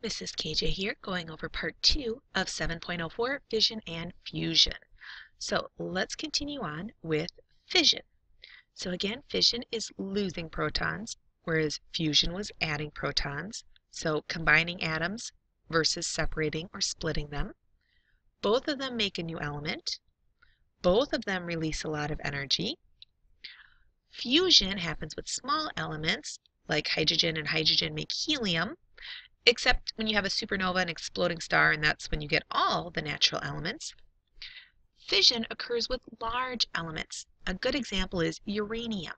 Mrs. KJ here, going over part 2 of 7.04, Fission and Fusion. So let's continue on with fission. So again, fission is losing protons, whereas fusion was adding protons. So combining atoms versus separating or splitting them. Both of them make a new element. Both of them release a lot of energy. Fusion happens with small elements, like hydrogen and hydrogen make helium. Except when you have a supernova, an exploding star, and that's when you get all the natural elements. Fission occurs with large elements. A good example is uranium.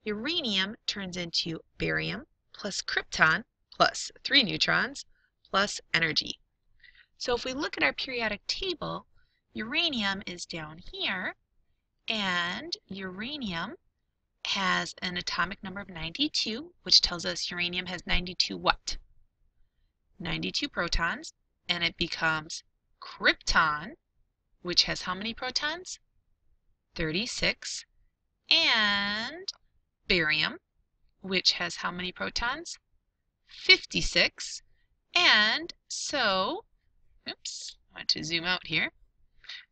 Uranium turns into barium plus krypton plus 3 neutrons plus energy. So if we look at our periodic table, uranium is down here, and uranium has an atomic number of 92, which tells us uranium has 92 what? 92 protons, and it becomes krypton, which has how many protons? 36, and barium, which has how many protons? 56, and so, oops, I want to zoom out here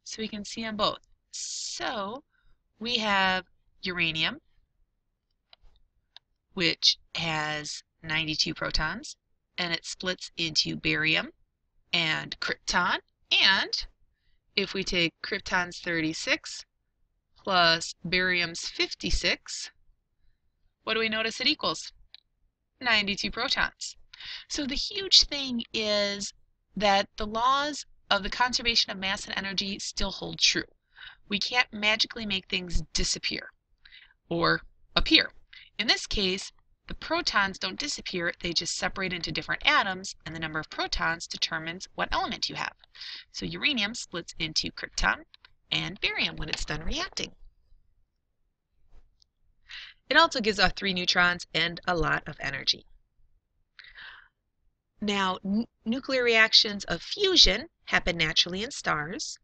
so we can see them both. So we have uranium, which has 92 protons, and it splits into barium and krypton. And if we take krypton's 36 plus barium's 56, what do we notice it equals? 92 protons. So the huge thing is that the laws of the conservation of mass and energy still hold true. We can't magically make things disappear or appear. In this case, the protons don't disappear, they just separate into different atoms, and the number of protons determines what element you have. So uranium splits into krypton and barium when it's done reacting. It also gives off 3 neutrons and a lot of energy. Now, nuclear reactions of fusion happen naturally in stars.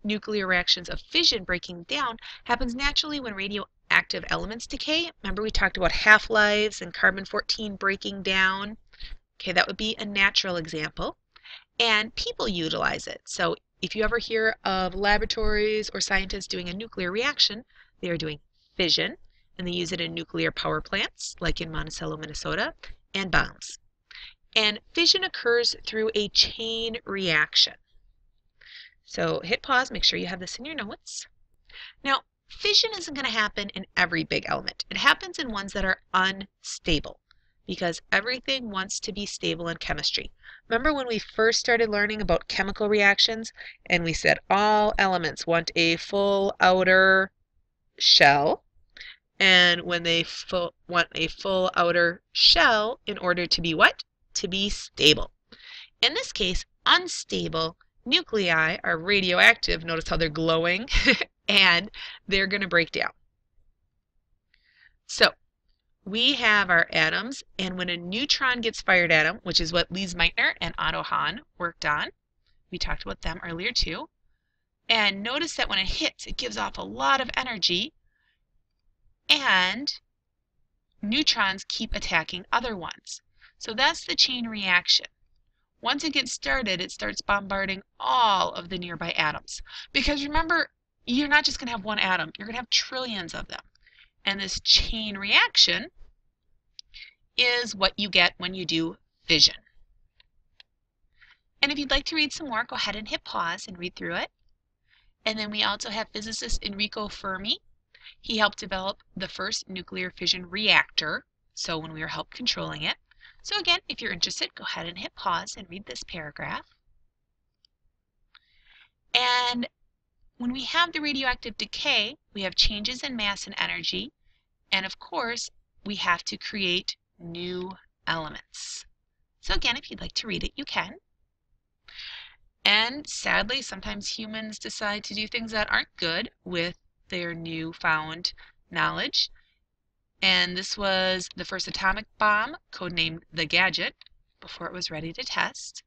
Nuclear reactions of fission breaking down happens naturally when radioactive elements decay. Remember we talked about half-lives and carbon-14 breaking down? Okay, that would be a natural example. And people utilize it. So if you ever hear of laboratories or scientists doing a nuclear reaction, they are doing fission, and they use it in nuclear power plants, like in Monticello, Minnesota, and bombs. And fission occurs through a chain reaction. So hit pause, make sure you have this in your notes. Now, fission isn't going to happen in every big element. It happens in ones that are unstable, because everything wants to be stable in chemistry. Remember when we first started learning about chemical reactions, and we said all elements want a full outer shell, and when they want a full outer shell in order to be what? To be stable. In this case, unstable nuclei are radioactive. Notice how they're glowing, and they're going to break down. So we have our atoms, and when a neutron gets fired at them, which is what Lise Meitner and Otto Hahn worked on, we talked about them earlier too, and notice that when it hits, it gives off a lot of energy, and neutrons keep attacking other ones. So that's the chain reaction. Once it gets started, it starts bombarding all of the nearby atoms. Because remember, you're not just going to have one atom, you're going to have trillions of them. And this chain reaction is what you get when you do fission. And if you'd like to read some more, go ahead and hit pause and read through it. And then we also have physicist Enrico Fermi. He helped develop the first nuclear fission reactor, so when we were help controlling it. So again, if you're interested, go ahead and hit pause and read this paragraph. And when we have the radioactive decay, we have changes in mass and energy, and of course, we have to create new elements. So again, if you'd like to read it, you can. And sadly, sometimes humans decide to do things that aren't good with their newfound knowledge. And this was the first atomic bomb, codenamed the Gadget, before it was ready to test.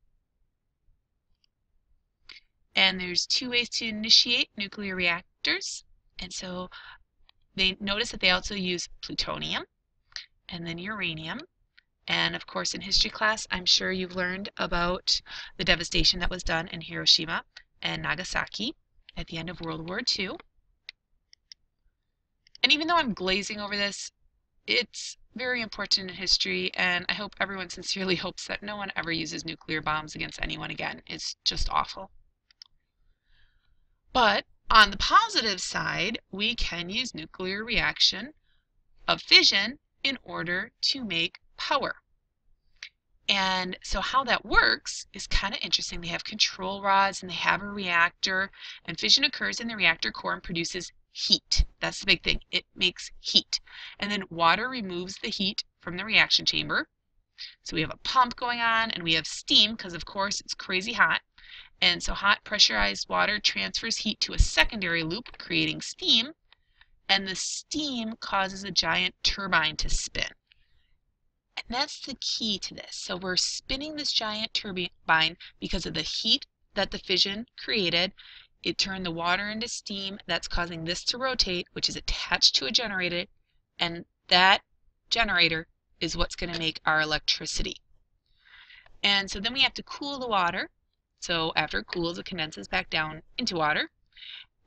And there's 2 ways to initiate nuclear reactors. And so they notice that they also use plutonium and then uranium. And of course, in history class, I'm sure you've learned about the devastation that was done in Hiroshima and Nagasaki at the end of World War II. And even though I'm glazing over this, it's very important in history, and I hope everyone sincerely hopes that no one ever uses nuclear bombs against anyone again. It's just awful. But on the positive side, we can use nuclear reaction of fission in order to make power. And so how that works is kind of interesting. They have control rods and they have a reactor, and fission occurs in the reactor core and produces heat. That's the big thing. It makes heat. And then water removes the heat from the reaction chamber. So we have a pump going on, and we have steam because of course it's crazy hot. And so hot pressurized water transfers heat to a secondary loop, creating steam, and the steam causes a giant turbine to spin. And that's the key to this. So we're spinning this giant turbine because of the heat that the fission created. It turned the water into steam. That's causing this to rotate, which is attached to a generator, and that generator is what's going to make our electricity. And so then we have to cool the water. So after it cools, it condenses back down into water.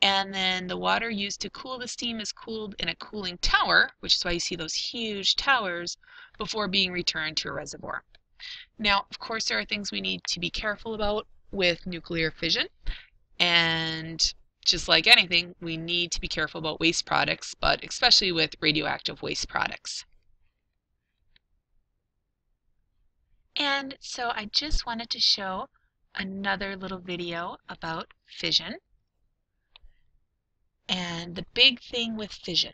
And then the water used to cool the steam is cooled in a cooling tower, which is why you see those huge towers, before being returned to a reservoir. Now, of course, there are things we need to be careful about with nuclear fission. And just like anything, we need to be careful about waste products, but especially with radioactive waste products. And so I just wanted to show another little video about fission. And the big thing with fission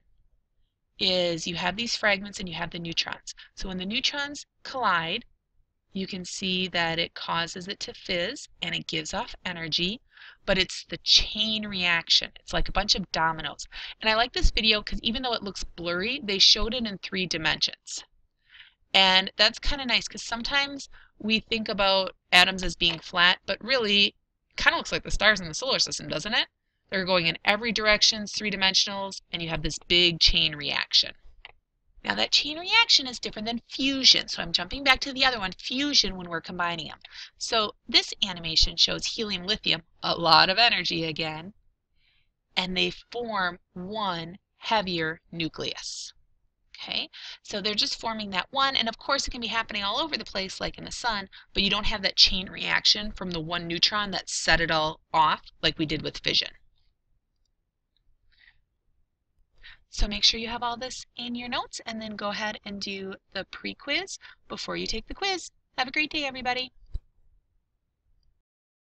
is you have these fragments and you have the neutrons. So when the neutrons collide, you can see that it causes it to fizz and it gives off energy, but it's the chain reaction. It's like a bunch of dominoes. And I like this video because even though it looks blurry, they showed it in 3 dimensions. And that's kind of nice because sometimes we think about atoms as being flat, but really it kind of looks like the stars in the solar system, doesn't it? They're going in every direction, 3-dimensionals, and you have this big chain reaction. Now that chain reaction is different than fusion, so I'm jumping back to the other one, fusion, when we're combining them. So this animation shows helium-lithium, a lot of energy again, and they form one heavier nucleus. Okay, so they're just forming that one, and of course it can be happening all over the place like in the sun, but you don't have that chain reaction from the one neutron that set it all off like we did with fission. So make sure you have all this in your notes and then go ahead and do the pre-quiz before you take the quiz. Have a great day, everybody.